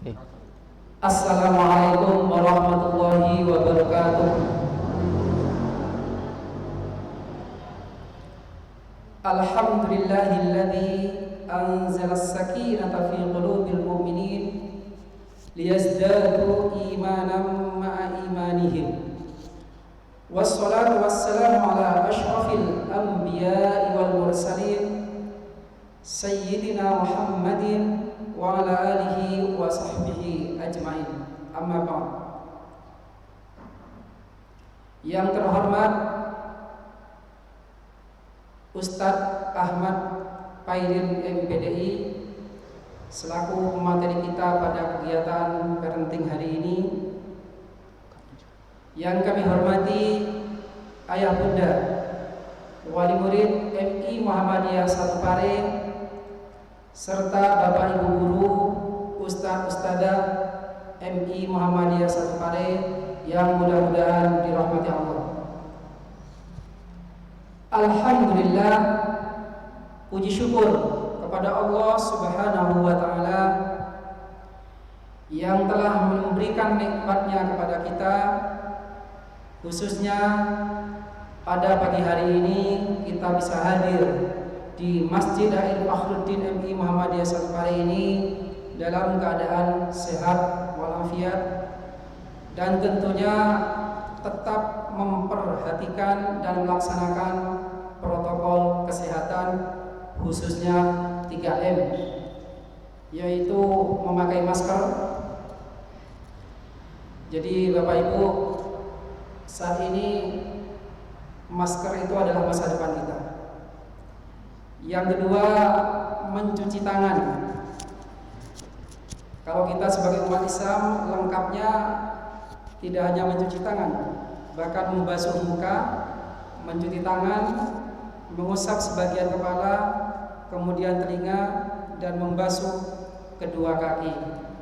Okay. Assalamualaikum warahmatullahi wabarakatuh. Alhamdulillahilladzi anzala as-sakinata fi qulubil mu'minin liyazdadu imanan ma'a imanihim. Wassalatu wassalamu ala asyrafil anbiya'i wal mursalin Sayyidina Muhammadin wa ala alihi wa sahbihi ajma'in. Amma ba'd. Yang terhormat Ustadz Ahmad Pairin MPDI selaku pemateri kita pada kegiatan parenting hari ini. Yang kami hormati Ayah Bunda Wali Murid MI Muhammadiyah Satu Pare serta Bapak Ibu Guru, Ustadz-Ustadzah MI Muhammadiyah Satu Pare yang mudah-mudahan dirahmati Allah. Alhamdulillah, puji syukur kepada Allah Subhanahu wa Ta'ala yang telah memberikan nikmatnya kepada kita, khususnya pada pagi hari ini kita bisa hadir di Masjid Air Fakhruddin MI Muhammadiyah Satu Pare ini dalam keadaan sehat walafiat dan tentunya tetap memperhatikan dan melaksanakan protokol kesehatan khususnya 3M, yaitu memakai masker. Jadi Bapak Ibu, saat ini masker itu adalah masa depan kita. Yang kedua, mencuci tangan. Kalau kita sebagai umat Islam lengkapnya tidak hanya mencuci tangan, bahkan membasuh muka, mencuci tangan, mengusap sebagian kepala, kemudian telinga, dan membasuh kedua kaki.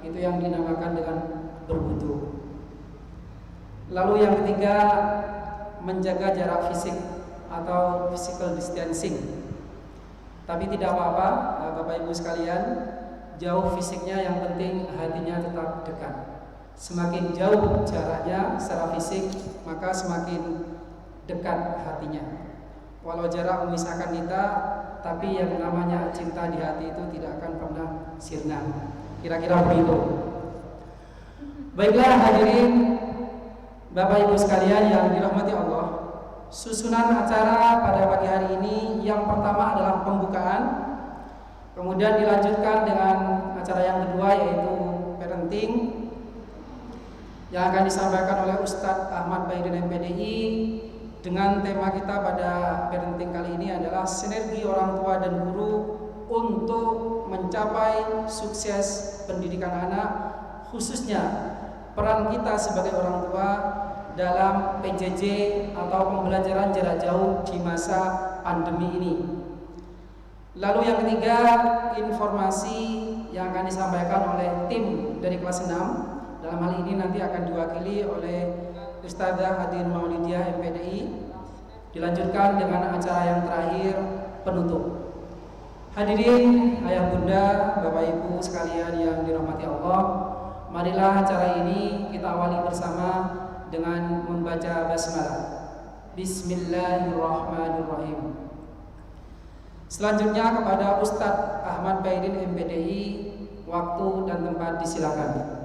Itu yang dinamakan dengan berwudu. Lalu yang ketiga, menjaga jarak fisik atau physical distancing. Tapi tidak apa-apa, Bapak Ibu sekalian, jauh fisiknya, yang penting hatinya tetap dekat. Semakin jauh jaraknya secara fisik, maka semakin dekat hatinya. Walau jarak memisahkan kita, tapi yang namanya cinta di hati itu tidak akan pernah sirna. Kira-kira begitu. Baiklah hadirin Bapak Ibu sekalian yang dirahmati Allah, susunan acara pada pagi hari ini yang pertama adalah pembukaan, kemudian dilanjutkan dengan acara yang kedua yaitu parenting yang akan disampaikan oleh Ustadz Ahmad Pairin MPDI dengan tema kita pada parenting kali ini adalah sinergi orang tua dan guru untuk mencapai sukses pendidikan anak, khususnya peran kita sebagai orang tua dalam PJJ atau pembelajaran jarak jauh di masa pandemi ini. Lalu yang ketiga, informasi yang akan disampaikan oleh tim dari kelas 6. Dalam hal ini nanti akan diwakili oleh Ustadzah Hadin Maulidiah MPDI. Dilanjutkan dengan acara yang terakhir, penutup. Hadirin Ayah Bunda, Bapak Ibu sekalian yang dirahmati Allah, marilah acara ini kita awali bersama dengan membaca basmalah. Bismillahirrahmanirrahim. Selanjutnya kepada Ustadz Ahmad Pairin MPDI, waktu dan tempat disilakan.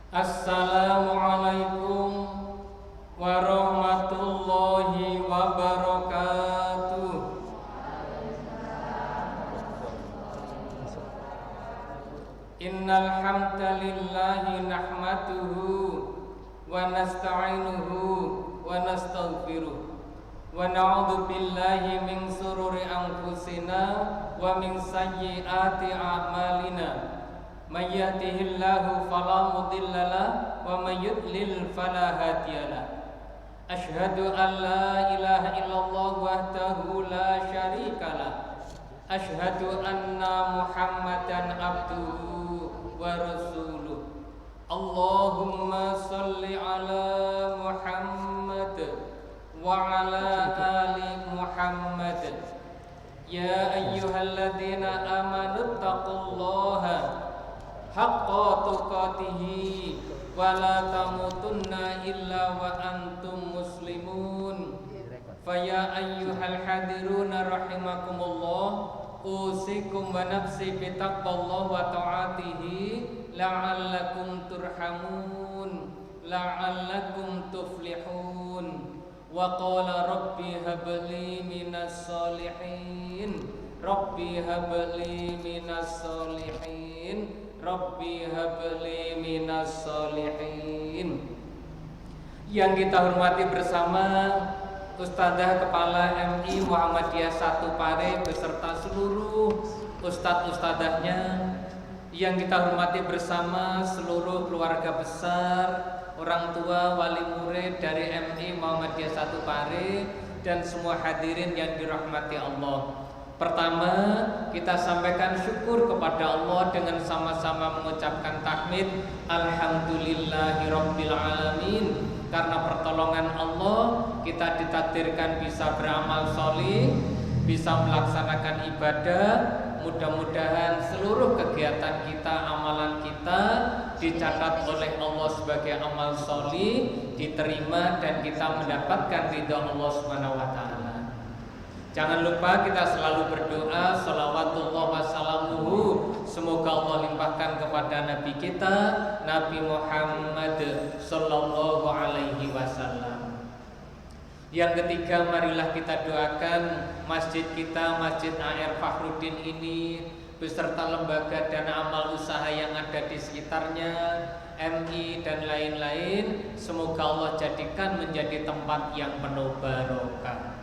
Assalamualaikum warahmatullahi wabarakatuh. Innal hamdalillahi nahmaduhu wa nasta'inuhu wa nastaghfiruh wa na'udzu billahi min shururi anfusina wa min sayyiati a'malina. may yahdihillahu fala mudilla lahu wa may yudlil fala hadiya lahu. Asyhadu an la ilaha illallah wahdahu la syarika lahu. Asyhadu anna Muhammadan abduhu wa rasuluh. Allahumma salli ala Muhammad wa ala ali Muhammad. Ya ayyuhalladzina amanu taqullaha haqqa tuqatih wa la tamutunna illa wa antum muslimun. Faya ayyuhal hadiruna rahimakumullah, usikum wa nafsi bitaqwallah wa ta'atihi la'allakum turhamun la'allakum tuflihun. Wa qala rabbi habli minas solihin, rabbi habli minas solihin, rabbi habli minas solihin. Yang kita hormati bersama Ustadzah Kepala MI Muhammadiyah 1 Pare beserta seluruh ustadz-ustadzahnya, yang kita hormati bersama seluruh keluarga besar, orang tua, wali murid dari MI Muhammadiyah 1 Pare, dan semua hadirin yang dirahmati Allah. Pertama, kita sampaikan syukur kepada Allah dengan sama-sama mengucapkan tahmid Alhamdulillahirabbil alamin. Karena pertolongan Allah, kita ditakdirkan bisa beramal solih, bisa melaksanakan ibadah. Mudah-mudahan seluruh kegiatan kita, amalan kita dicatat oleh Allah sebagai amal solih, diterima, dan kita mendapatkan ridha Allah SWT. Jangan lupa kita selalu berdoa shalawatullah wassalamuhu, semoga Allah limpahkan kepada Nabi kita Nabi Muhammad sallallahu alaihi wasallam. Yang ketiga, marilah kita doakan masjid kita, Masjid AR Fakhruddin ini beserta lembaga dan amal usaha yang ada di sekitarnya, MI dan lain-lain, semoga Allah jadikan menjadi tempat yang penuh barokah.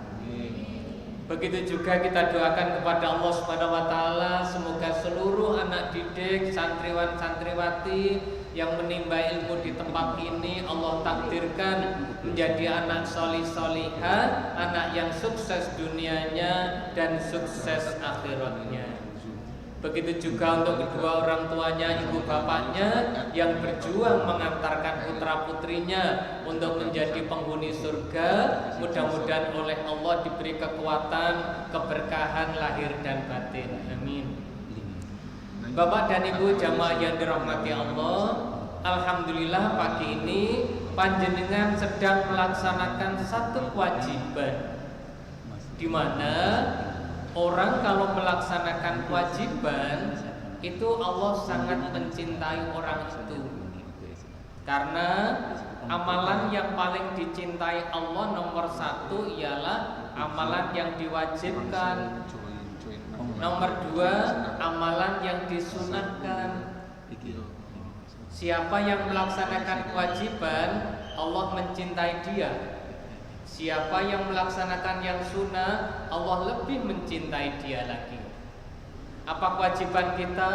Begitu juga kita doakan kepada Allah Subhanahu wa taala, semoga seluruh anak didik, santriwan santriwati yang menimba ilmu di tempat ini Allah takdirkan menjadi anak solih solihah, anak yang sukses dunianya dan sukses akhiratnya. Begitu juga untuk kedua orang tuanya, ibu bapaknya yang berjuang mengantarkan putra putrinya untuk menjadi penghuni surga. Mudah-mudahan oleh Allah diberi kekuatan, keberkahan lahir dan batin. Amin. Bapak dan ibu jamaah yang dirahmati Allah, alhamdulillah pagi ini panjenengan sedang melaksanakan satu kewajiban, di mana orang kalau melaksanakan kewajiban itu Allah sangat mencintai orang itu. Karena amalan yang paling dicintai Allah nomor 1 ialah amalan yang diwajibkan. Nomor 2, amalan yang disunahkan. Siapa yang melaksanakan kewajiban, Allah mencintai dia. Siapa yang melaksanakan yang sunnah, Allah lebih mencintai dia lagi. Apa kewajiban kita?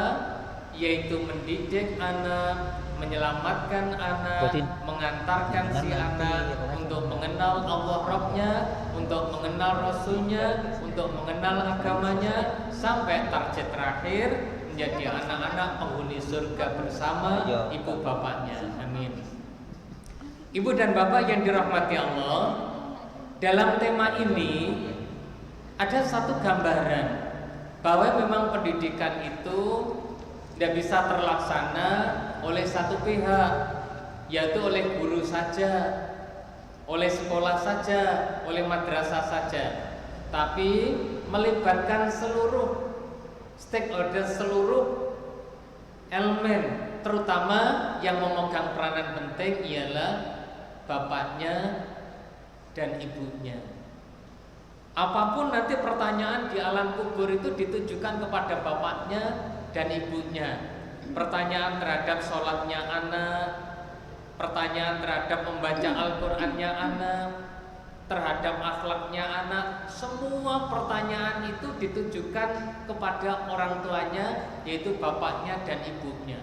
Yaitu mendidik anak, menyelamatkan anak, mengantarkan si anak untuk mengenal Allah Rabbnya, untuk mengenal Rasulnya, untuk mengenal agamanya, sampai target terakhir menjadi anak-anak penghuni surga bersama ibu bapaknya. Amin. Ibu dan bapak yang dirahmati Allah, dalam tema ini ada satu gambaran bahwa memang pendidikan itu tidak bisa terlaksana oleh satu pihak, yaitu oleh guru saja, oleh sekolah saja, oleh madrasah saja, tapi melibatkan seluruh stakeholder, seluruh elemen, terutama yang memegang peranan penting ialah bapaknya dan ibunya. Apapun nanti pertanyaan di alam kubur itu ditujukan kepada bapaknya dan ibunya. Pertanyaan terhadap sholatnya anak, pertanyaan terhadap membaca Al-Qur'annya anak, terhadap akhlaknya anak. Semua pertanyaan itu ditujukan kepada orang tuanya, yaitu bapaknya dan ibunya.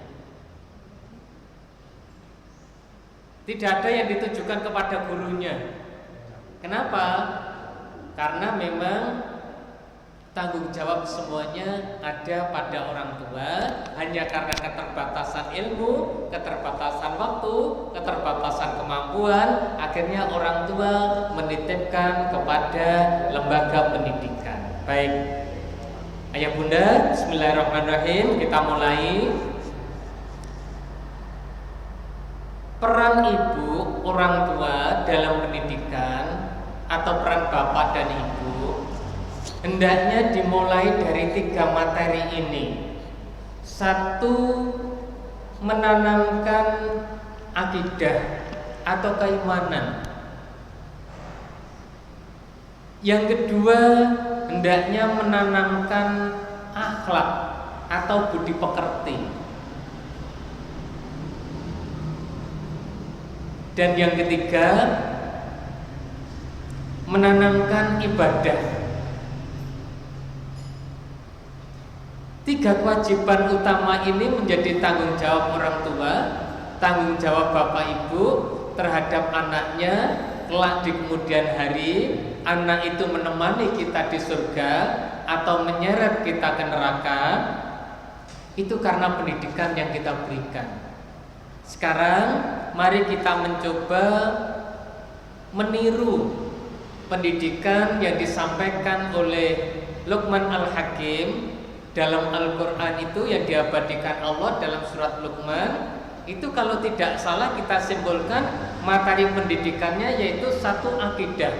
Tidak ada yang ditujukan kepada gurunya. Kenapa? Karena memang tanggung jawab semuanya ada pada orang tua. Hanya karena keterbatasan ilmu, keterbatasan waktu, keterbatasan kemampuan, akhirnya orang tua menitipkan kepada lembaga pendidikan. Baik, ayah bunda, bismillahirrahmanirrahim. Kita mulai. Peran ibu, orang tua dalam pendidikan atau peran bapak dan ibu hendaknya dimulai dari 3 materi ini. 1, menanamkan akidah atau keimanan. Yang kedua, hendaknya menanamkan akhlak atau budi pekerti. Dan yang ketiga, menanamkan ibadah. 3 kewajiban utama ini menjadi tanggung jawab orang tua, tanggung jawab bapak ibu terhadap anaknya. Kelak di kemudian hari, anak itu menemani kita di surga atau menyeret kita ke neraka, itu karena pendidikan yang kita berikan. Sekarang mari kita mencoba meniru pendidikan yang disampaikan oleh Luqman Al-Hakim dalam Al-Quran itu, yang diabadikan Allah dalam surat Luqman. Itu kalau tidak salah kita simpulkan materi pendidikannya yaitu 1, akidah.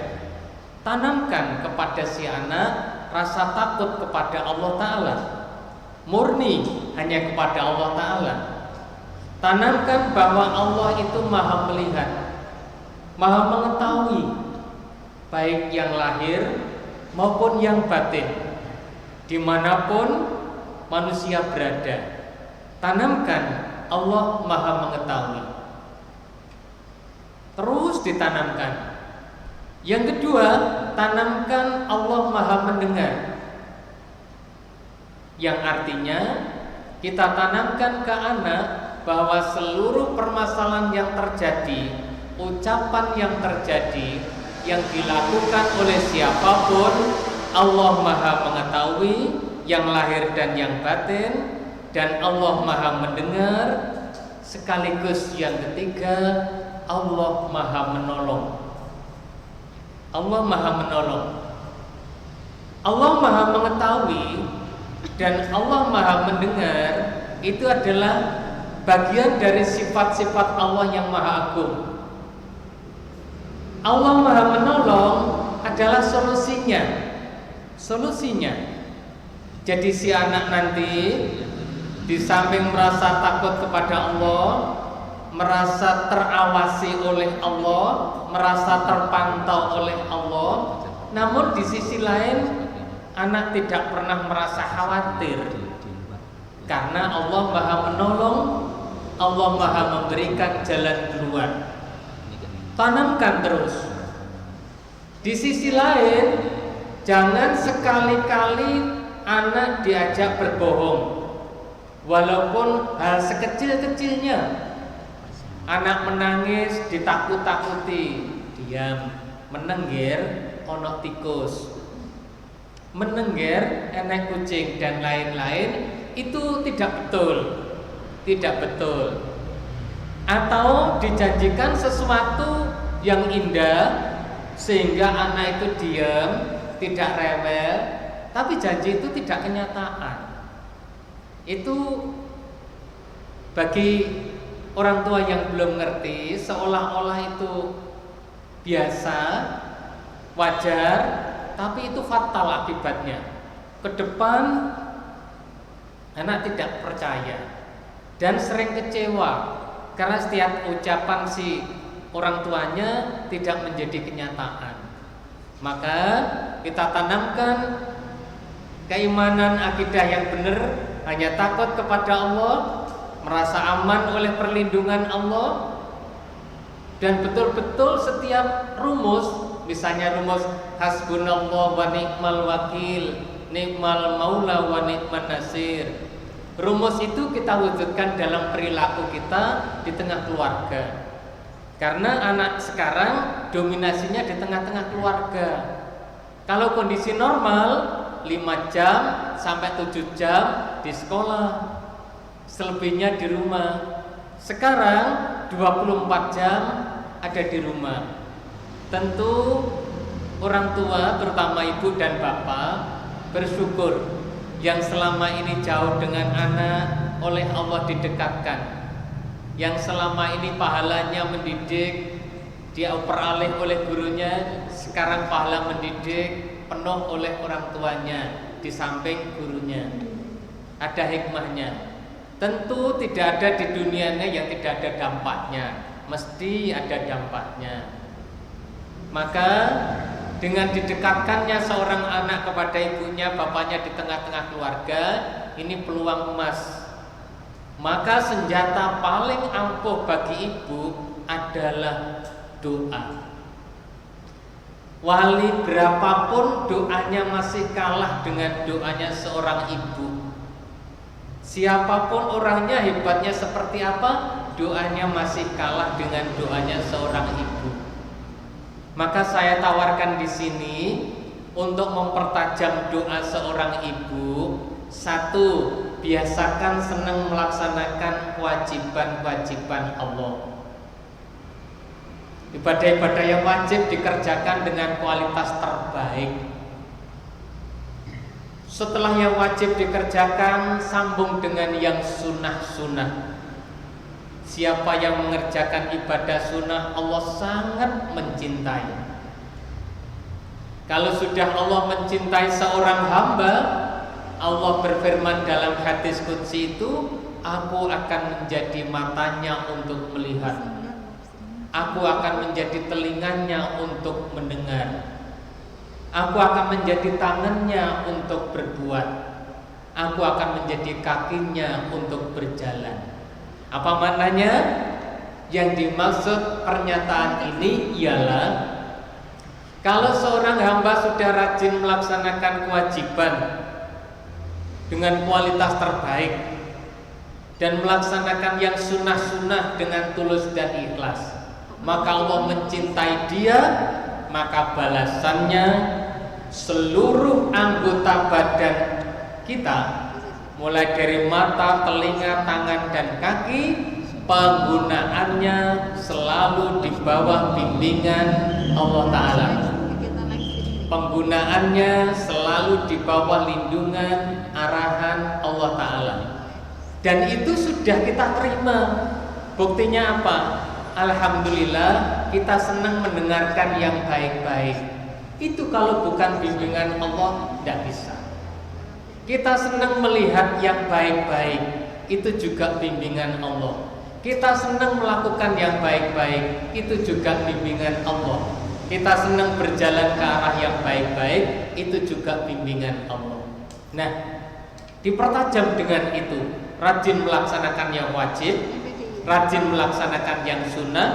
Tanamkan kepada si anak rasa takut kepada Allah Ta'ala, murni hanya kepada Allah Ta'ala. Tanamkan bahwa Allah itu maha melihat, maha mengetahui, baik yang lahir maupun yang batin, dimanapun manusia berada. Tanamkan Allah maha mengetahui. Terus ditanamkan. Yang kedua, tanamkan Allah maha mendengar, yang artinya kita tanamkan ke anak bahwa seluruh permasalahan yang terjadi, ucapan yang terjadi, yang dilakukan oleh siapapun, Allah maha mengetahui, yang lahir dan yang batin, dan Allah maha mendengar. Sekaligus yang ketiga, Allah maha menolong. Allah maha menolong, Allah maha mengetahui, dan Allah maha mendengar. Itu adalah bagian dari sifat-sifat Allah yang maha agung. Allah maha menolong adalah solusinya. Jadi si anak nanti di samping merasa takut kepada Allah, merasa terawasi oleh Allah, merasa terpantau oleh Allah, namun di sisi lain anak tidak pernah merasa khawatir, karena Allah maha menolong, Allah maha memberikan jalan keluar. Tanamkan terus. Di sisi lain, jangan sekali-kali anak diajak berbohong, walaupun hal sekecil-kecilnya. Anak menangis ditakut-takuti, diam. Menengger ono tikus, menengger enek kucing dan lain-lain. Itu tidak betul. Atau dijanjikan sesuatu yang indah sehingga anak itu diam, tidak rewel, tapi janji itu tidak kenyataan. Itu bagi orang tua yang belum ngerti, seolah-olah itu biasa, wajar, tapi itu fatal akibatnya. Ke depan anak tidak percaya dan sering kecewa karena setiap ucapan si orang tuanya tidak menjadi kenyataan. Maka kita tanamkan keimanan akidah yang benar, hanya takut kepada Allah, merasa aman oleh perlindungan Allah, dan betul-betul setiap rumus Misalnya rumus hasbunallah wa ni'mal wakil, ni'mal maula wa ni'man nasir. Rumus itu kita wujudkan dalam perilaku kita di tengah keluarga. Karena anak sekarang dominasinya di tengah-tengah keluarga. Kalau kondisi normal 5 jam sampai 7 jam di sekolah, selebihnya di rumah. Sekarang 24 jam ada di rumah. Tentu orang tua, terutama ibu dan bapak, bersyukur yang selama ini jauh dengan anak oleh Allah didekatkan, yang selama ini pahalanya mendidik dia peralih oleh gurunya, sekarang pahala mendidik penuh oleh orang tuanya di samping gurunya. Ada hikmahnya. Tentu tidak ada di dunianya yang tidak ada dampaknya, mesti ada dampaknya. Maka dengan didekatkannya seorang anak kepada ibunya, bapaknya di tengah-tengah keluarga, ini peluang emas. Maka senjata paling ampuh bagi ibu adalah doa. Wali berapapun doanya masih kalah dengan doanya seorang ibu. Siapapun orangnya, hebatnya seperti apa, doanya masih kalah dengan doanya seorang ibu. Maka saya tawarkan di sini untuk mempertajam doa seorang ibu. 1, biasakan senang melaksanakan kewajiban-kewajiban Allah. Ibadah-ibadah yang wajib dikerjakan dengan kualitas terbaik. Setelah yang wajib dikerjakan, sambung dengan yang sunnah-sunnah. Siapa yang mengerjakan ibadah sunnah, Allah sangat mencintai. Kalau sudah Allah mencintai seorang hamba, Allah berfirman dalam hadis qudsi itu, aku akan menjadi matanya untuk melihat, aku akan menjadi telinganya untuk mendengar, aku akan menjadi tangannya untuk berbuat, aku akan menjadi kakinya untuk berjalan. Apa maknanya? Yang dimaksud pernyataan ini ialah kalau seorang hamba sudah rajin melaksanakan kewajiban dengan kualitas terbaik dan melaksanakan yang sunnah-sunnah dengan tulus dan ikhlas, maka Allah mencintai dia, maka balasannya seluruh anggota badan kita, mulai dari mata, telinga, tangan, dan kaki, penggunaannya selalu di bawah bimbingan Allah Ta'ala. Penggunaannya selalu di bawah lindungan, arahan Allah Ta'ala. Dan itu sudah kita terima. Buktinya apa? Alhamdulillah, kita senang mendengarkan yang baik-baik. Itu kalau bukan bimbingan Allah, tidak bisa. Kita senang melihat yang baik-baik, itu juga bimbingan Allah. Kita senang melakukan yang baik-baik, itu juga bimbingan Allah. Kita senang berjalan ke arah yang baik-baik, itu juga bimbingan Allah. Nah, dipertajam dengan itu, rajin melaksanakan yang wajib, rajin melaksanakan yang sunnah,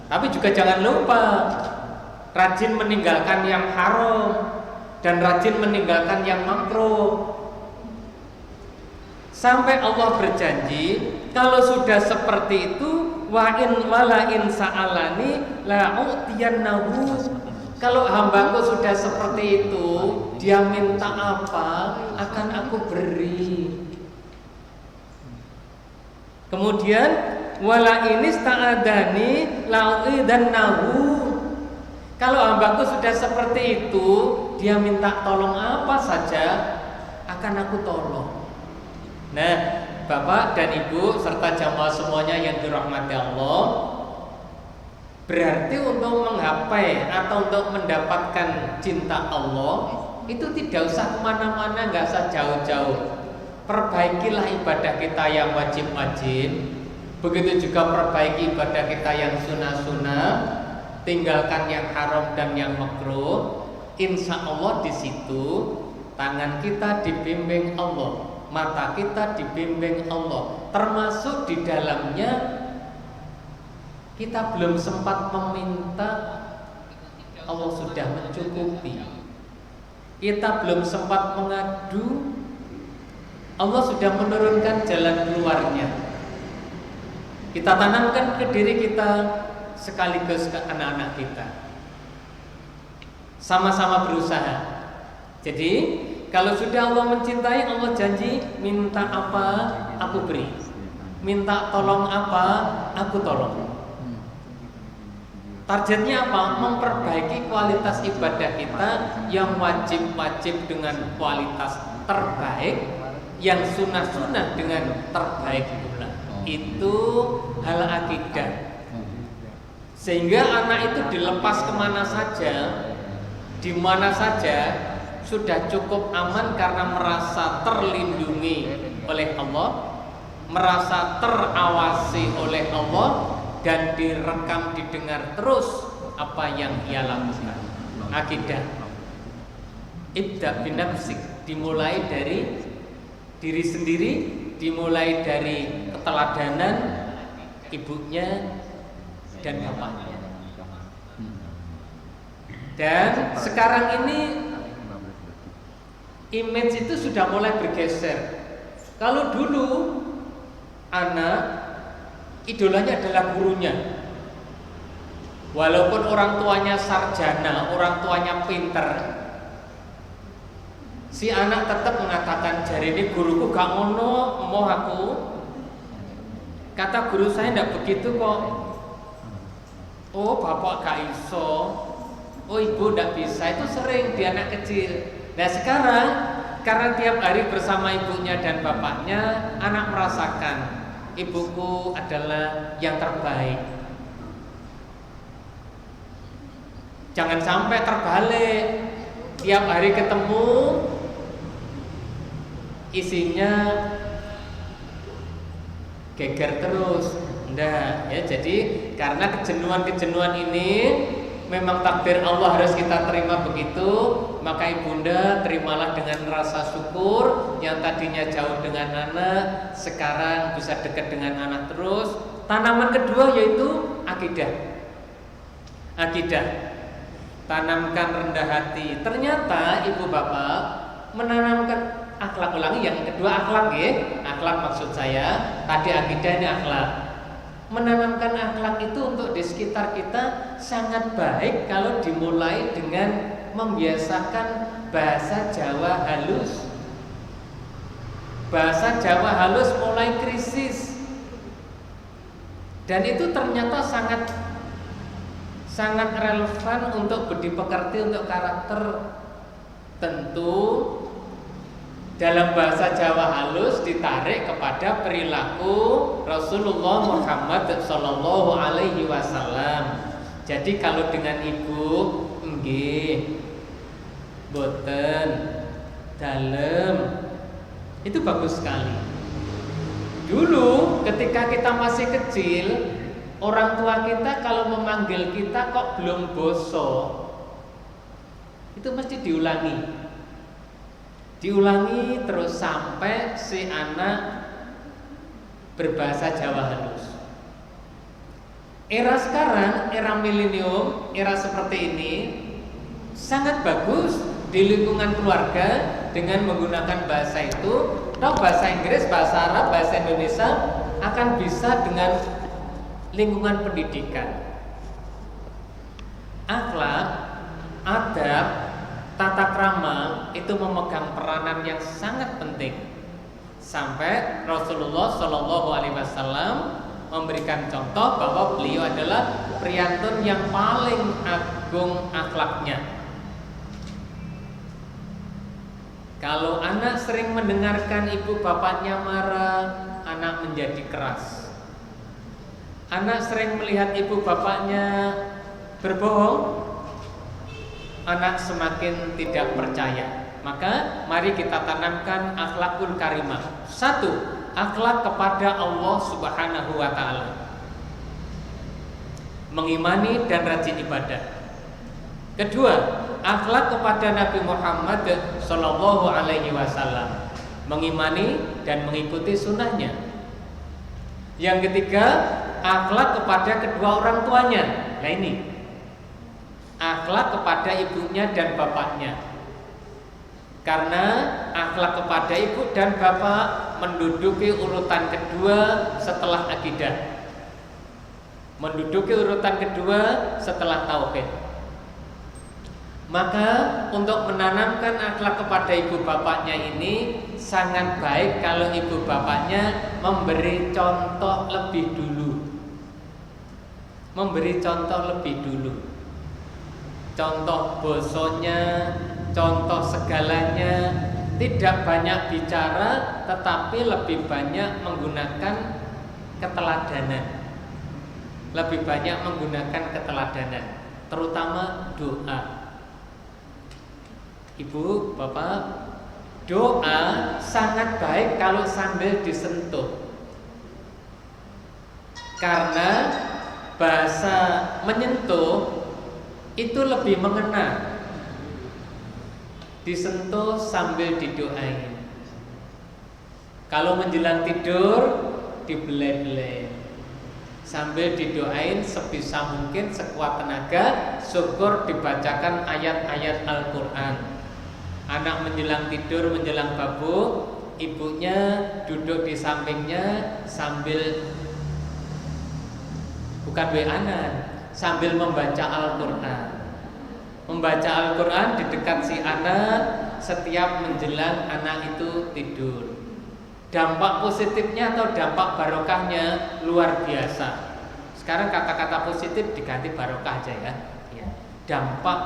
tapi juga jangan lupa rajin meninggalkan yang haram dan rajin meninggalkan yang makruh. Sampai Allah berjanji, kalau sudah seperti itu, wala in sa'alani la'utiyannahu. Kalau hambaku sudah seperti itu, dia minta apa, akan aku beri. Kemudian wala in ista'adani la'uidannahu. Kalau hambaku sudah seperti itu, dia minta tolong apa saja, akan aku tolong. Nah, Bapak dan Ibu serta jamaah semuanya yang dirahmati Allah, berarti untuk menggapai atau untuk mendapatkan cinta Allah itu tidak usah kemana-mana, nggak usah jauh-jauh. Perbaikilah ibadah kita yang wajib-wajib, begitu juga perbaiki ibadah kita yang sunnah-sunnah, tinggalkan yang haram dan yang makruh. Insya Allah di situ tangan kita dibimbing Allah, mata kita dibimbing Allah, termasuk di dalamnya kita belum sempat meminta Allah sudah mencukupi. Kita belum sempat mengadu, Allah sudah menurunkan jalan keluarnya. Kita tanamkan ke diri kita sekaligus ke anak-anak kita. Sama-sama berusaha. Jadi kalau sudah Allah mencintai, Allah janji minta apa aku beri, minta tolong apa aku tolong. Targetnya apa? Memperbaiki kualitas ibadah kita yang wajib-wajib dengan kualitas terbaik, yang sunnah-sunnah dengan terbaik pula. Itu hal akidah. Sehingga anak itu dilepas kemana saja, di mana saja, sudah cukup aman karena merasa terlindungi oleh Allah, merasa terawasi oleh Allah, dan direkam didengar terus apa yang ia lakukan. Akidah. Ibda binafsik, dimulai dari diri sendiri, dimulai dari keteladanan ibunya dan bapaknya. Dan sekarang ini image itu sudah mulai bergeser. Kalau dulu anak idolanya adalah gurunya. Walaupun orang tuanya sarjana, orang tuanya pinter, si anak tetap mengatakan, jari ini guruku gak ngono, mau aku. Kata guru saya tidak begitu kok. Oh bapak gak iso, oh ibu tidak bisa. Itu sering di anak kecil. Nah sekarang karena tiap hari bersama ibunya dan bapaknya, anak merasakan ibuku adalah yang terbaik. Jangan sampai terbalik. Tiap hari ketemu isinya geger terus. Nah, ya jadi karena kejenuhan-kejenuhan ini memang takdir Allah harus kita terima begitu, maka ibunda terimalah dengan rasa syukur. Yang tadinya jauh dengan anak, sekarang bisa dekat dengan anak terus. Tanaman kedua yaitu akidah. Akidah, tanamkan rendah hati. Ternyata ibu bapak menanamkan akhlak. Ulangi, yang kedua akhlak ya. Akhlak maksud saya, tadi akidah, ini akhlak. Menanamkan akhlak itu untuk di sekitar kita sangat baik kalau dimulai dengan membiasakan bahasa Jawa halus. Bahasa Jawa halus mulai krisis. Dan itu ternyata sangat relevan untuk budi pekerti, untuk karakter. Tentu dalam bahasa Jawa halus ditarik kepada perilaku Rasulullah Muhammad Sallallahu Alaihi Wasallam. Jadi kalau dengan ibu, nggih, boten, dalem, itu bagus sekali. Dulu ketika kita masih kecil, orang tua kita kalau memanggil kita kok belum bosok, itu mesti diulangi. Diulangi terus sampai si anak berbahasa Jawa halus. Era sekarang, era milenium, era seperti ini sangat bagus di lingkungan keluarga dengan menggunakan bahasa itu. Atau bahasa Inggris, bahasa Arab, bahasa Indonesia akan bisa dengan lingkungan pendidikan. Akhlak, adab, tata krama itu memegang peranan yang sangat penting. Sampai Rasulullah Shallallahu Alaihi Wasallam memberikan contoh bahwa beliau adalah priyantun yang paling agung akhlaknya. Kalau anak sering mendengarkan ibu bapaknya marah, anak menjadi keras. Anak sering melihat ibu bapaknya berbohong, anak semakin tidak percaya. Maka mari kita tanamkan akhlakul karimah. Satu, akhlak kepada Allah Subhanahu wa ta'ala, mengimani dan rajin ibadah. Kedua, akhlak kepada Nabi Muhammad Sallallahu Alaihi Wasallam, mengimani dan mengikuti sunnahnya. Yang ketiga, akhlak kepada kedua orang tuanya. Nah ini, akhlak kepada ibunya dan bapaknya. Karena akhlak kepada ibu dan bapak menduduki urutan kedua setelah akidah. Menduduki urutan kedua setelah tauhid. Maka untuk menanamkan akhlak kepada ibu bapaknya ini sangat baik kalau ibu bapaknya memberi contoh lebih dulu. Memberi contoh lebih dulu. Contoh bosonya, contoh segalanya, tidak banyak bicara tetapi lebih banyak menggunakan keteladanan. Lebih banyak menggunakan keteladanan, terutama doa. Ibu, bapak, doa sangat baik kalau sambil disentuh. Karena bahasa menyentuh itu lebih mengena. Disentuh sambil didoain. Kalau menjelang tidur dibelai-belai, sambil didoain sebisa mungkin sekuat tenaga, syukur dibacakan ayat-ayat Al-Quran. Anak menjelang tidur, menjelang babuk, ibunya duduk di sampingnya sambil bukan WA-an, sambil membaca Al-Quran. Membaca Al-Quran di dekat si anak setiap menjelang anak itu tidur. Dampak positifnya atau dampak barokahnya luar biasa. Sekarang kata-kata positif diganti barokah aja ya. Dampak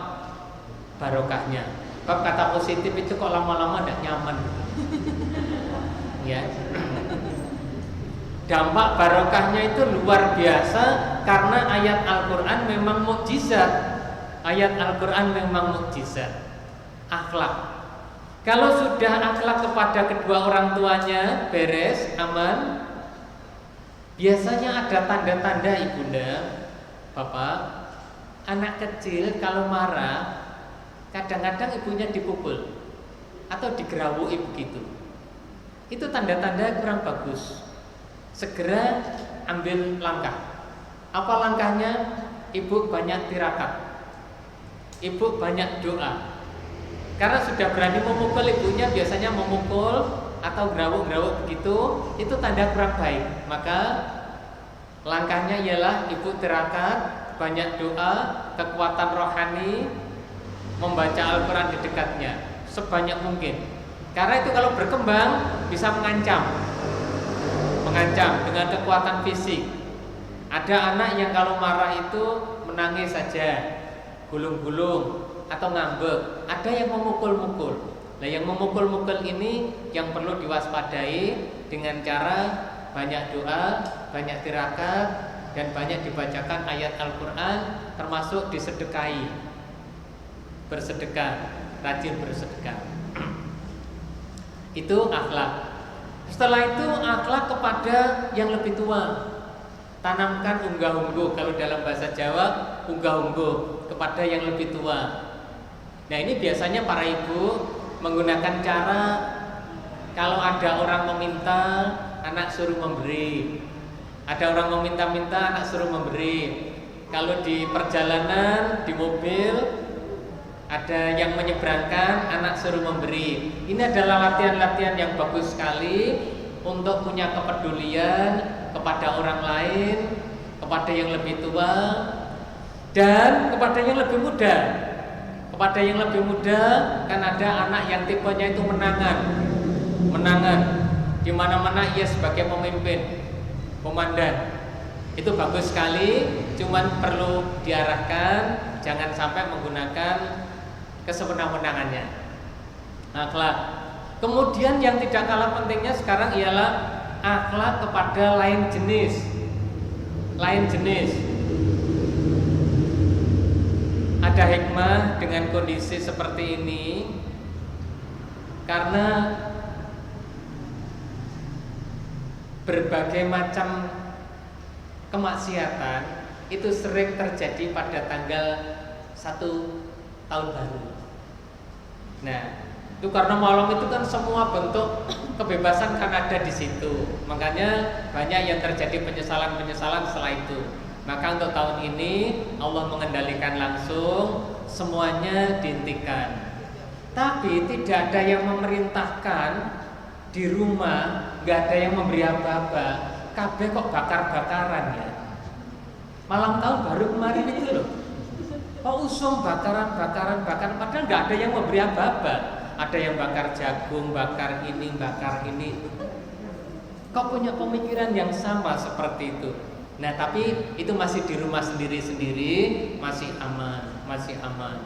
barokahnya. Bab kata positif itu kok lama-lama tidak nyaman. Ya. Dampak barokahnya itu luar biasa karena ayat Al-Quran memang mukjizat. Ayat Al-Quran memang mukjizat. Akhlak. Kalau sudah akhlak kepada kedua orang tuanya beres, aman, biasanya ada tanda-tanda ibunda, bapak, anak kecil kalau marah, kadang-kadang ibunya dipukul atau digerawui begitu. Itu tanda-tanda kurang bagus. Segera ambil langkah. Apa langkahnya? Ibu banyak tirakat. Ibu banyak doa. Karena sudah berani memukul ibunya, biasanya memukul atau gerawuk-gerawuk begitu, itu tanda kurang baik. Maka langkahnya ialah ibu tirakat, banyak doa, kekuatan rohani, membaca Al-Quran di dekatnya sebanyak mungkin. Karena itu kalau berkembang bisa mengancam dengan kekuatan fisik. Ada anak yang kalau marah itu menangis saja, gulung-gulung atau ngambek. Ada yang memukul-mukul. Nah, yang memukul-mukul ini yang perlu diwaspadai dengan cara banyak doa, banyak tirakat, dan banyak dibacakan ayat Al-Quran, termasuk disedekahi. Bersedekah, rajin bersedekah. Itu akhlak. Setelah itu akhlak kepada yang lebih tua. Tanamkan unggah-ungguh, kalau dalam bahasa Jawa unggah-ungguh kepada yang lebih tua. Nah, ini biasanya para ibu menggunakan cara kalau ada orang meminta, anak suruh memberi. Ada orang meminta-minta, anak suruh memberi. Kalau di perjalanan, di mobil, ada yang menyeberangkan, anak suruh memberi. Ini adalah latihan-latihan yang bagus sekali untuk punya kepedulian kepada orang lain, kepada yang lebih tua, dan kepada yang lebih muda. Kepada yang lebih muda, kan ada anak yang tipenya itu menangan, di mana-mana ia sebagai pemimpin, komandan. Itu bagus sekali, cuman perlu diarahkan, jangan sampai menggunakan kesewenang-wenangannya. Akhlak. Kemudian yang tidak kalah pentingnya sekarang ialah akhlak kepada lain jenis. Ada hikmah dengan kondisi seperti ini, karena berbagai macam kemaksiatan itu sering terjadi pada tanggal 1 tahun baru. Nah, itu karena malam itu kan semua bentuk kebebasan kan ada di situ. Makanya banyak yang terjadi penyesalan setelah itu. Maka untuk tahun ini Allah mengendalikan langsung, semuanya dihentikan. Tapi tidak ada yang memerintahkan di rumah, nggak ada yang memberi apa-apa. Kabeh kok bakar-bakaran ya. Malam tahun baru kemarin itu loh. Kok usum bakaran, padahal nggak ada yang memberi apa-apa. Ada yang bakar jagung, bakar ini. Kok punya pemikiran yang sama seperti itu? Nah, tapi itu masih di rumah sendiri-sendiri, masih aman.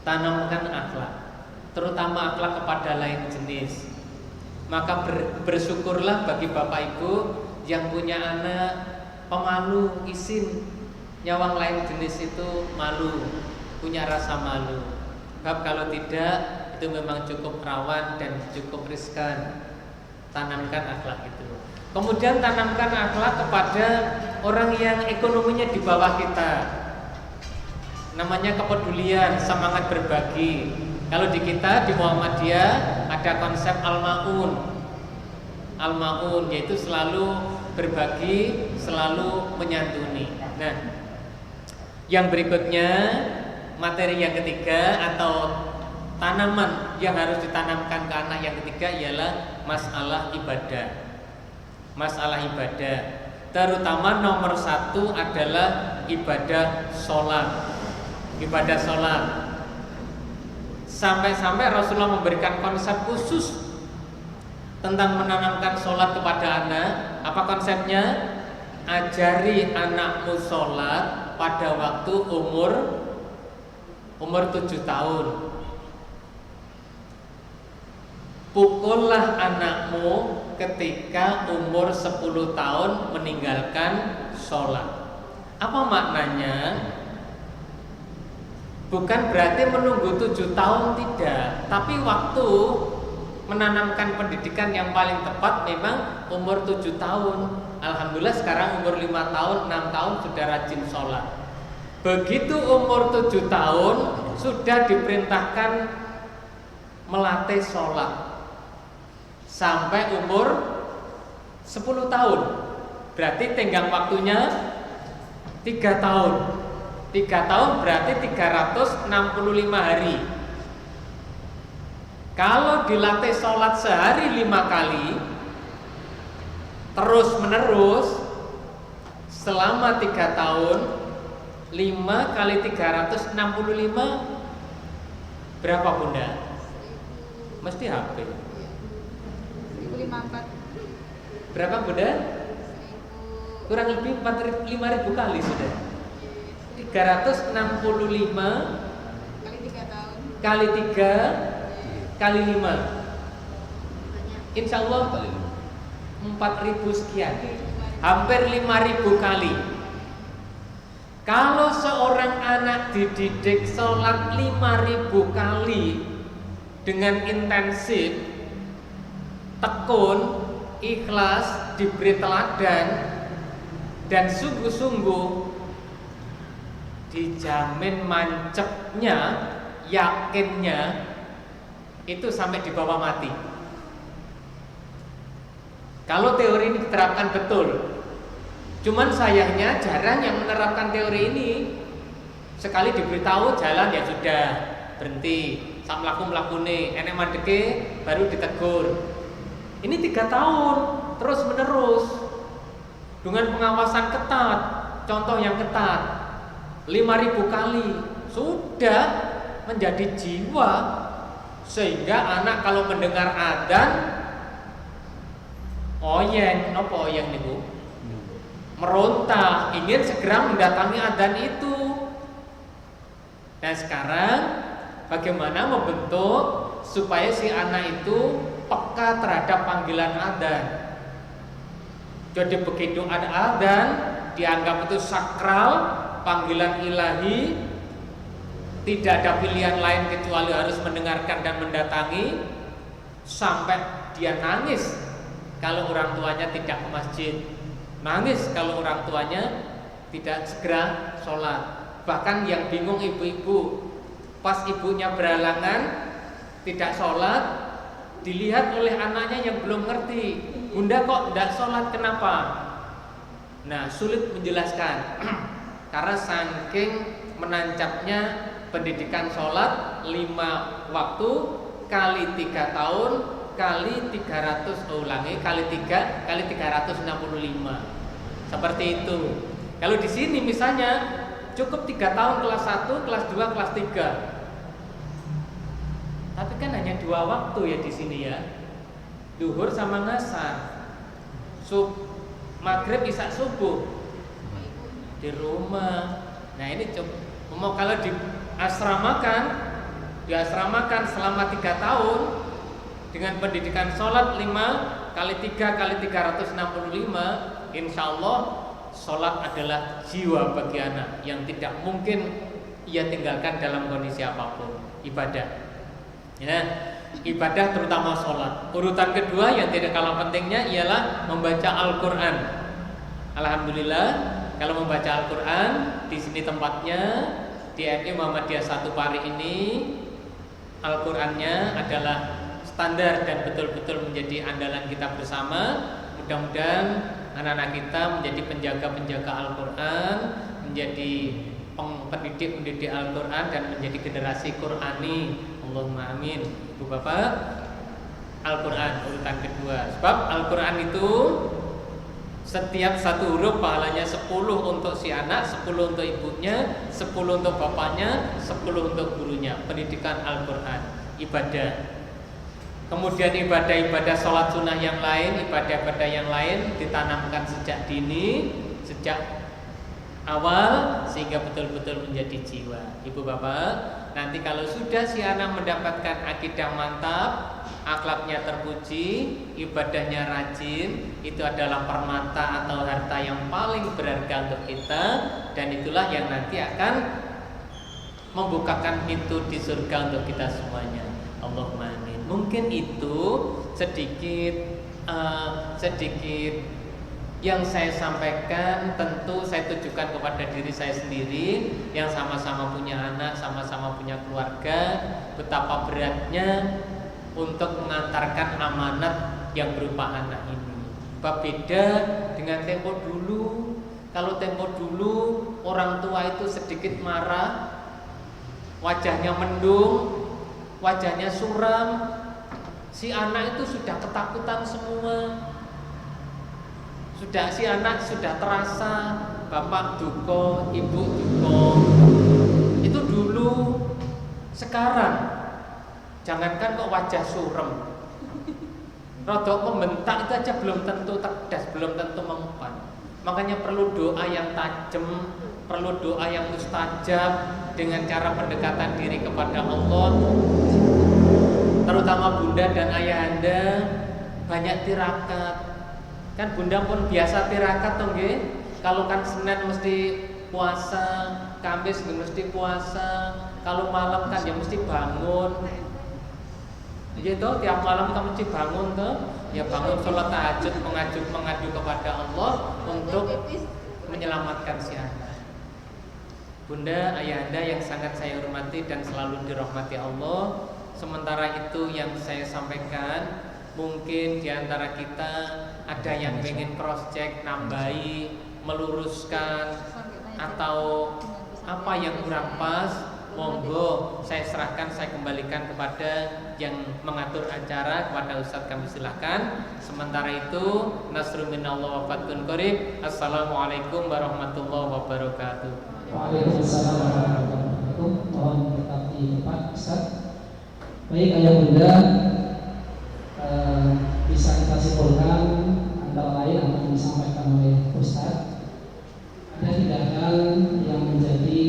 Tanamkan akhlak, terutama akhlak kepada lain jenis. Maka bersyukurlah bagi Bapak Ibu yang punya anak pemalu, isin, nyawang lain jenis itu malu, punya rasa malu. Sebab kalau tidak, itu memang cukup rawan dan cukup riskan. Tanamkan akhlak itu. Kemudian tanamkan akhlak kepada orang yang ekonominya di bawah kita. Namanya kepedulian, semangat berbagi. Kalau di kita di Muhammadiyah ada konsep al-ma'un. Al-ma'un yaitu selalu berbagi, selalu menyantuni. Nah, yang berikutnya, materi yang ketiga atau tanaman yang harus ditanamkan ke anak yang ketiga ialah masalah ibadah. Masalah ibadah, terutama nomor 1 adalah ibadah sholat. Ibadah sholat. Sampai-sampai Rasulullah memberikan konsep khusus tentang menanamkan sholat kepada anak. Apa konsepnya? Ajari anakmu sholat pada waktu umur 7 tahun. Pukullah anakmu ketika umur 10 tahun meninggalkan sholat. Apa maknanya? Bukan berarti menunggu 7 tahun, tidak. Tapi waktu menanamkan pendidikan yang paling tepat memang umur 7 tahun. Alhamdulillah sekarang umur 5 tahun, 6 tahun sudah rajin sholat. Begitu umur 7 tahun sudah diperintahkan melatih sholat sampai umur 10 tahun. Berarti tenggang waktunya 3 tahun. 3 tahun berarti 365 hari. Kalau dilatih sholat sehari 5 kali terus menerus selama 3 tahun, 5 kali 365 berapa Bunda? Mesti HP. 1054. Berapa Bunda? Kurang lebih 5.000 kali sudah. 365 Kali 3 tahun. kali 3 kali 5. Insya Allah 4.000 sekian. Hampir 5.000 kali. Kalau seorang anak dididik sholat 5.000 kali dengan intensif, tekun, ikhlas, diberi teladan dan sungguh-sungguh, dijamin mancepnya, yakinnya itu sampai di bawah mati. Kalau teori ini diterapkan betul. Cuman sayangnya jarang yang menerapkan teori ini. Sekali diberitahu jalan ya sudah, berhenti. Sak mlaku-mlakune enek mandeke baru ditegur. Ini 3 tahun terus menerus dengan pengawasan ketat, contoh yang ketat. 5.000 kali sudah menjadi jiwa, sehingga anak kalau mendengar adzan oyeng, apa oyeng niku? Meronta, ingin segera mendatangi adzan itu. Nah sekarang bagaimana membentuk supaya si anak itu peka terhadap panggilan adzan. Jadi begitu ada adzan dianggap itu sakral, panggilan ilahi, tidak ada pilihan lain kecuali harus mendengarkan dan mendatangi, sampai dia nangis kalau orang tuanya tidak ke masjid, nangis kalau orang tuanya tidak segera sholat. Bahkan yang bingung ibu-ibu, pas ibunya berhalangan tidak sholat, dilihat oleh anaknya yang belum ngerti, bunda kok tidak sholat, kenapa? Nah, sulit menjelaskan karena saking menancapnya pendidikan sholat 5 waktu kali 3 tahun kali 300 kali 3 kali 365. Seperti itu. Kalau di sini misalnya cukup 3 tahun kelas 1, kelas 2, kelas 3. Tapi kan hanya 2 waktu ya di sini ya. Duhur sama ngasar. Maghrib isya subuh di rumah. Nah ini mau kalau diasramakan selama 3 tahun dengan pendidikan sholat 5 kali 3 kali 365, insya Allah sholat adalah jiwa bagi anak yang tidak mungkin ia tinggalkan dalam kondisi apapun. Ibadah ya, ibadah terutama sholat. Urutan kedua yang tidak kalah pentingnya ialah membaca Al-Quran. Alhamdulillah kalau membaca Al-Quran di sini tempatnya di MI Muhammadiyah 1 Pari ini, Al-Qurannya adalah standar dan betul-betul menjadi andalan kita bersama. Mudah-mudahan anak-anak kita menjadi penjaga-penjaga Al-Quran, menjadi pendidik Al-Quran dan menjadi generasi Qurani. Allahumma amin. Ibu bapak, Al-Quran urutan kedua. Sebab Al-Quran itu setiap satu huruf pahalanya 10 untuk si anak, 10 untuk ibunya, 10 untuk bapaknya, 10 untuk gurunya. Pendidikan Al-Quran, ibadah. Kemudian ibadah-ibadah sholat sunnah yang lain, ibadah-ibadah yang lain ditanamkan sejak dini, sejak awal sehingga betul-betul menjadi jiwa. Ibu bapak, nanti kalau sudah si anak mendapatkan akidah mantap, akhlaknya terpuji, ibadahnya rajin, itu adalah permata atau harta yang paling berharga untuk kita, dan itulah yang nanti akan membukakan pintu di surga untuk kita semuanya. Allahumma amin. Mungkin itu sedikit yang saya sampaikan. Tentu saya tujukan kepada diri saya sendiri yang sama-sama punya anak, sama-sama punya keluarga, betapa beratnya untuk mengantarkan amanat yang berupa anak ini. Berbeda dengan tempo dulu. Kalau tempo dulu orang tua itu sedikit marah, wajahnya mendung, wajahnya suram, si anak itu sudah ketakutan semua. Si anak sudah terasa bapak duko, ibu duko. Itu dulu. Sekarang jangankan kok wajah surem, rodok membentak itu aja belum tentu cerdas, belum tentu mempan. Makanya perlu doa yang tajam, perlu doa yang mustajab dengan cara pendekatan diri kepada Allah. Terutama bunda dan ayahanda banyak tirakat. Kan bunda pun biasa tirakat toh nggih. Kalau kan Senin mesti puasa, Kamis mesti puasa, kalau malam kan ya mesti bangun. Jadi toh tiap malam kamu mesti bangun toh, ya bangun sholat tahajud, mengadu kepada Allah untuk menyelamatkan si anak. Bunda, ayahanda yang sangat saya hormati dan selalu dirahmati Allah. Sementara itu yang saya sampaikan, mungkin diantara kita ada yang pengen cross check, nambahi, meluruskan, atau apa yang kurang pas, monggo saya serahkan, saya kembalikan kepada yang mengatur acara, kepada Ustadz kami silahkan. Sementara itu, nasrul minallah wa fathun qarib. Assalamualaikum warahmatullahi wabarakatuh. Waalaikumsalam warahmatullahi wabarakatuh. Mohon tetap di tempat Ustaz. Baik ayah bunda, bisa kita simpulkan antara lain apa yang disampaikan oleh Ustaz, ada tindakan yang menjadi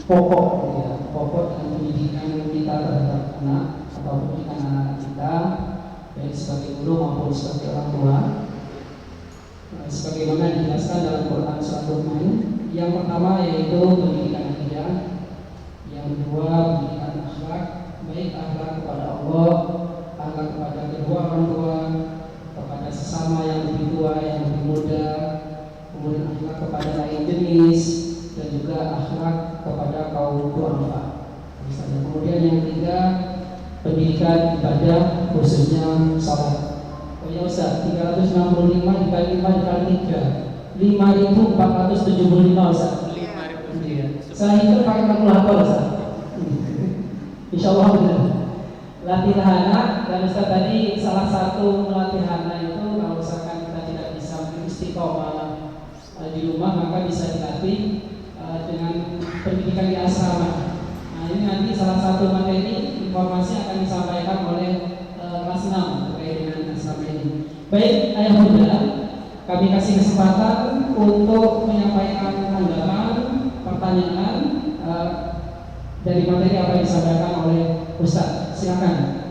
pokok dalam pendidikan kita terhadap anak atau pendidikan anak kita, baik sebagai guru maupun sebagai orang tua. Sebagaimana dijelaskan dalam Quran Surat Luqman, yang pertama yaitu pendidikan akidah, yang kedua pendidikan akhlak, baik akhlak kepada Allah, akhlak kepada kedua orang tua, kepada sesama yang lebih tua, yang lebih muda, kemudian akhlak kepada lain jenis, dan juga akhlak kepada kaum du'afa. Kemudian yang ketiga, pendidikan ibadah khususnya salat. Oh ya Ustaz, 365 dikali 5 dikali 3 5.475 Ustaz. 5.000. Iya. Saya hitung pakai kalkulator Ustaz. Insya Allah benar. Latihana dan Ustaz tadi salah satu latihana itu kalau misalkan kita tidak bisa istiqomah di rumah maka bisa dilatih dengan pendidikan di asrama. Nah ini nanti salah satu materi informasi akan disampaikan oleh kelas 6 terkait dengan asrama ini. Baik ayah bunda, kami kasih kesempatan untuk menyampaikan tanggapan, pertanyaan dari materi apa yang disampaikan oleh Ustaz. Silakan.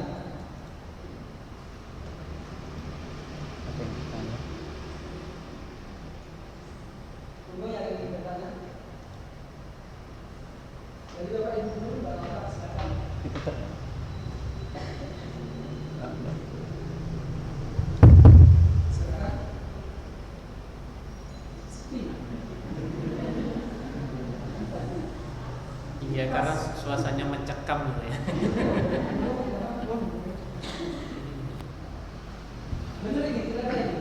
Iya, karena suasananya mencekam gitu ya. Benar ini, silakan ini.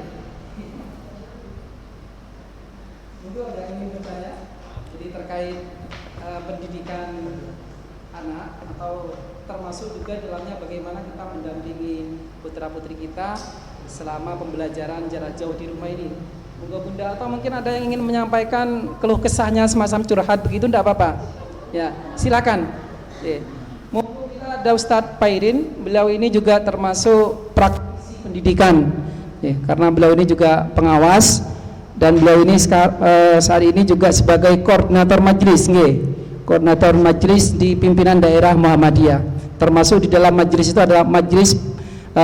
Mungkin ada yang ingin bertanya. Jadi terkait pendidikan anak atau termasuk juga dalamnya bagaimana kita mendampingi putra putri kita selama pembelajaran jarak jauh di rumah ini. Monggo bunda, atau mungkin ada yang ingin menyampaikan keluh kesahnya semacam curhat begitu, tidak apa-apa. Ya, silakan. Mungkin kita ada Ustadz Pairin, beliau ini juga termasuk praktisi pendidikan, karena beliau ini juga pengawas dan beliau ini saat ini juga sebagai koordinator majelis, koordinator majelis di pimpinan daerah Muhammadiyah. Termasuk di dalam majelis itu adalah majelis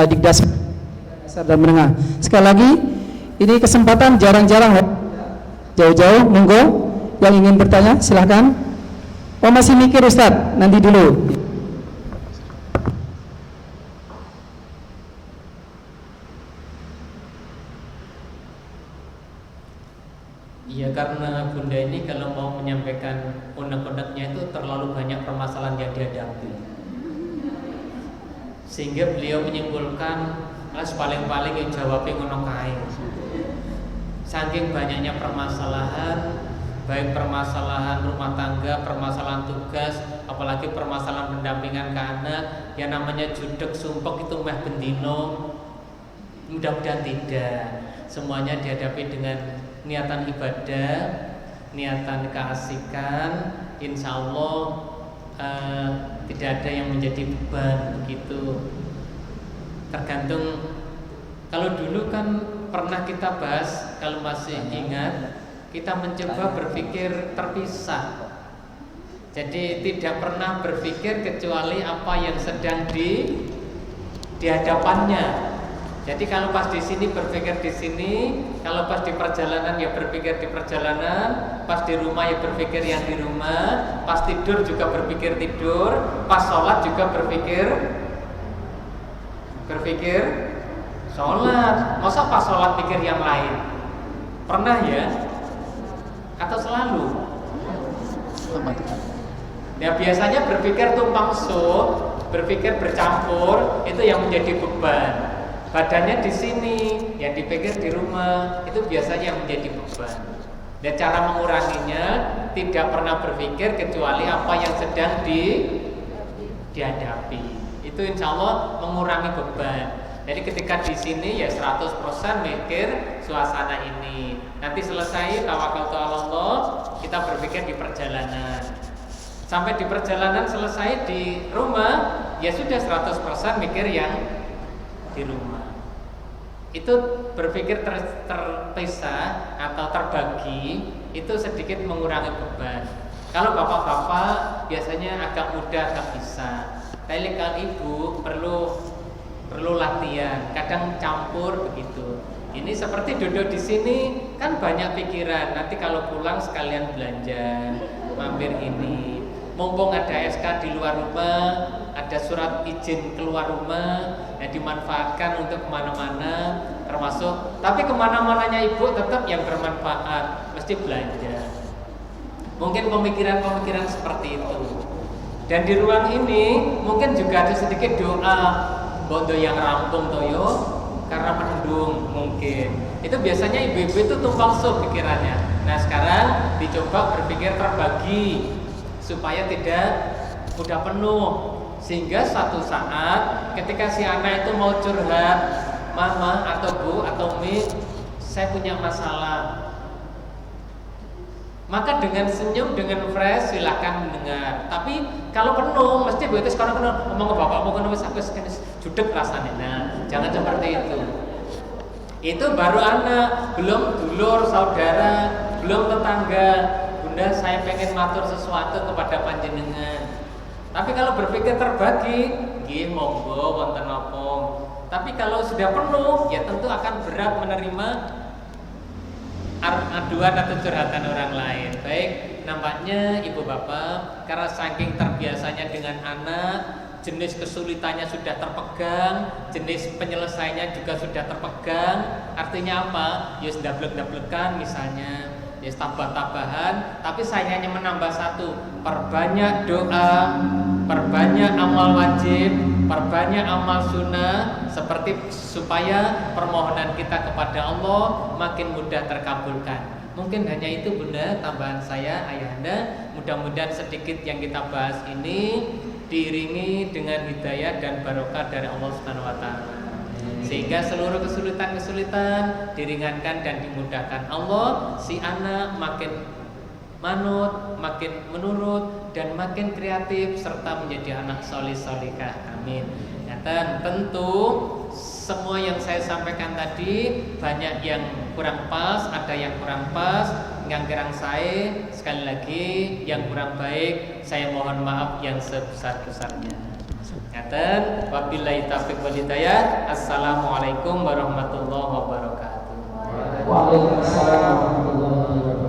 Dikdas dasar dan menengah. Sekali lagi, ini kesempatan jarang-jarang jauh-jauh. Monggo yang ingin bertanya silahkan. Oh masih mikir Ustadz, nanti dulu. Iya, karena bunda ini kalau mau menyampaikan unek-uneknya itu terlalu banyak permasalahan yang dihadapi, sehingga beliau menyimpulkan paling-paling yang jawabnya ngono kae. Saking banyaknya permasalahan, baik permasalahan rumah tangga, permasalahan tugas, apalagi permasalahan pendampingan ke anak, yang namanya judek sumpek itu meh bendino. Mudah-mudahan tidak. Semuanya dihadapi dengan niatan ibadah, niatan keasikan. Insya Allah tidak ada yang menjadi beban begitu. Tergantung. Kalau dulu kan pernah kita bahas, kalau masih ingat, kita mencoba berpikir terpisah. Jadi tidak pernah berpikir kecuali apa yang sedang di hadapannya. Jadi kalau pas di sini berpikir di sini, kalau pas di perjalanan ya berpikir di perjalanan, pas di rumah ya berpikir yang di rumah, pas tidur juga berpikir tidur, pas sholat juga berpikir sholat. Masa pas sholat pikir yang lain? Pernah ya? Atau selalu? Ya biasanya berpikir tumpang suh, berpikir bercampur, itu yang menjadi beban. Badannya di sini, yang dipikir di rumah, itu biasanya yang menjadi beban. Dan cara menguranginya tidak pernah berpikir kecuali apa yang sedang dihadapi. Itu insya Allah mengurangi beban. Jadi ketika di sini ya 100% mikir suasana ini. Nanti selesai tawakal Allah, kita berpikir di perjalanan. Sampai di perjalanan selesai di rumah, ya sudah 100% mikir yang di rumah. Itu berpikir terpisah atau terbagi, itu sedikit mengurangi beban. Kalau bapak-bapak biasanya agak mudah, agak bisa. Tapi kalau ibu perlu latihan, kadang campur begitu. Ini seperti duduk di sini kan banyak pikiran. Nanti kalau pulang sekalian belanja, mampir ini. Mumpung ada SK di luar rumah, ada surat izin keluar rumah, yang dimanfaatkan untuk kemana-mana, termasuk. Tapi kemana-mananya ibu tetap yang bermanfaat, mesti belanja. Mungkin pemikiran-pemikiran seperti itu. Dan di ruang ini mungkin juga ada sedikit doa, bondo yang rampung toyo, karena kerudung mungkin. Itu biasanya ibu-ibu itu tumpang sup pikirannya. Nah sekarang dicoba berpikir terbagi supaya tidak mudah penuh, sehingga suatu saat ketika si anak itu mau curhat, mama atau bu atau mi, saya punya masalah, maka dengan senyum, dengan fresh silahkan mendengar. Tapi kalau penuh, mesti begitu sekarang penuh ngomong ke bapakmu kan wis aku judek rasanya. Nah, jangan seperti itu. Itu baru anak, belum dulur, saudara, belum tetangga. Bunda, saya pengen matur sesuatu kepada panjenengan. Tapi kalau berpikir terbagi, nggih monggo wonten napa. Tapi kalau sudah penuh, ya tentu akan berat menerima aduan atau curhatan orang lain. Baik, nampaknya ibu bapak karena saking terbiasanya dengan anak, jenis kesulitannya sudah terpegang, jenis penyelesaiannya juga sudah terpegang. Artinya apa? Ya dablek-dablekan misalnya, ya tambah-tambahan. Tapi saya hanya menambah satu: perbanyak doa, perbanyak amal wajib, perbanyak amal sunnah, seperti supaya permohonan kita kepada Allah makin mudah terkabulkan. Mungkin hanya itu bunda tambahan saya ayahanda. Mudah-mudahan sedikit yang kita bahas ini diiringi dengan hidayah dan barokah dari Allah Subhanahu wa taala, sehingga seluruh kesulitan-kesulitan diringankan dan dimudahkan Allah. Si anak makin manut, makin menurut, dan makin kreatif serta menjadi anak solih-solihah. Amin. Dan tentu semua yang saya sampaikan tadi banyak yang kurang pas, ada yang kurang pas, yang kurang saya. Sekali lagi yang kurang baik saya mohon maaf yang sebesar-besarnya. Ngaten, wabillahi taufiq wal hidayah. Assalamualaikum warahmatullahi wabarakatuh. Waalaikumsalam warahmatullahi wabarakatuh.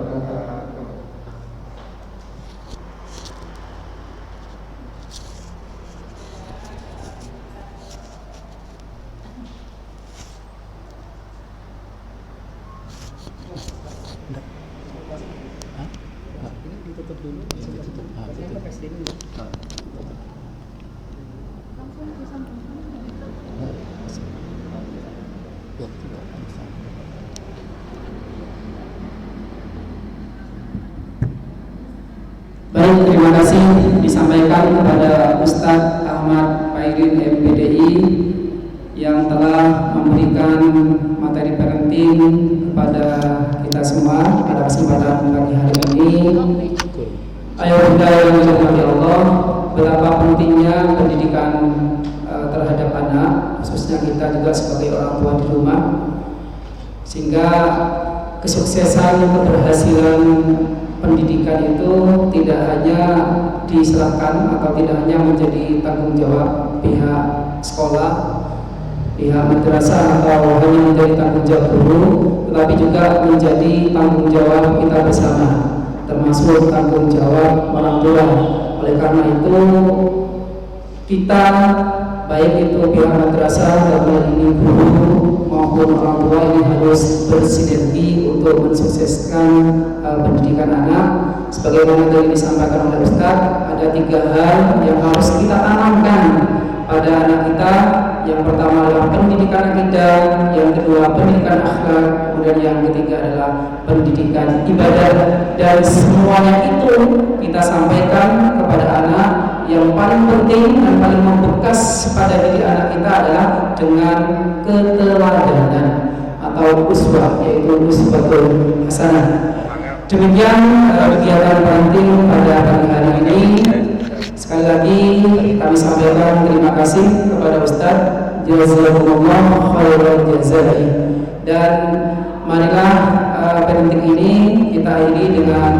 Baik, terima kasih disampaikan kepada Ustadz Ahmad Khairin MPDI yang telah memberikan materi parenting kepada kita semua pada kesempatan pagi hari ini. Ayo bunda yang dirahmati Allah, betapa pentingnya pendidikan terhadap anak, khususnya kita juga sebagai orang tua di rumah, sehingga kesuksesan keberhasilan pendidikan itu tidak hanya diserahkan atau tidak hanya menjadi tanggung jawab pihak sekolah, pihak madrasah, atau hanya menjadi tanggung jawab guru, tetapi juga menjadi tanggung jawab kita bersama, termasuk tanggung jawab orang tua. Oleh karena itu kita, baik itu pihak madrasah dan ini guru maupun orang tua, ini harus bersinergi untuk mensukseskan pendidikan anak. Sebagaimana tadi disampaikan oleh Ustadz, ada 3 hal yang harus kita tanamkan pada anak kita. Yang pertama adalah pendidikan akidah, yang kedua pendidikan akhlak, kemudian yang ketiga adalah pendidikan ibadah. Dan semuanya itu kita sampaikan kepada anak. Yang paling penting dan paling membekas pada diri anak kita adalah dengan keteladanan atau uswah, yaitu uswatul hasanah. Demikian kegiatan parenting pada pagi hari ini. Sekali lagi kami sampaikan terima kasih kepada Ustadz, jazakumullah khairan jazai. Dan marilah parenting ini kita akhiri dengan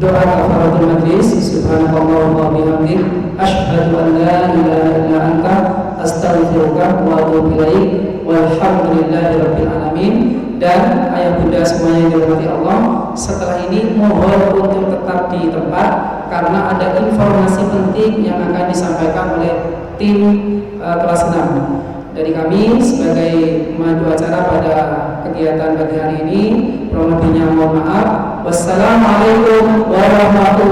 doa kafaratul majlis. Subhanallah wa bihamdik, asyhadu an la ilaha illa anta, astaghfiruka wa atubu ilaik, walhamdulillahi rabbil alamin. Dan ayah bunda semuanya yang dirahmati Allah, setelah ini mohon untuk tetap di tempat karena ada informasi penting yang akan disampaikan oleh tim kelas 6 dari kami sebagai pemandu acara pada kegiatan pagi hari ini. Kurang lebihnya mohon maaf. Wassalamualaikum warahmatullahi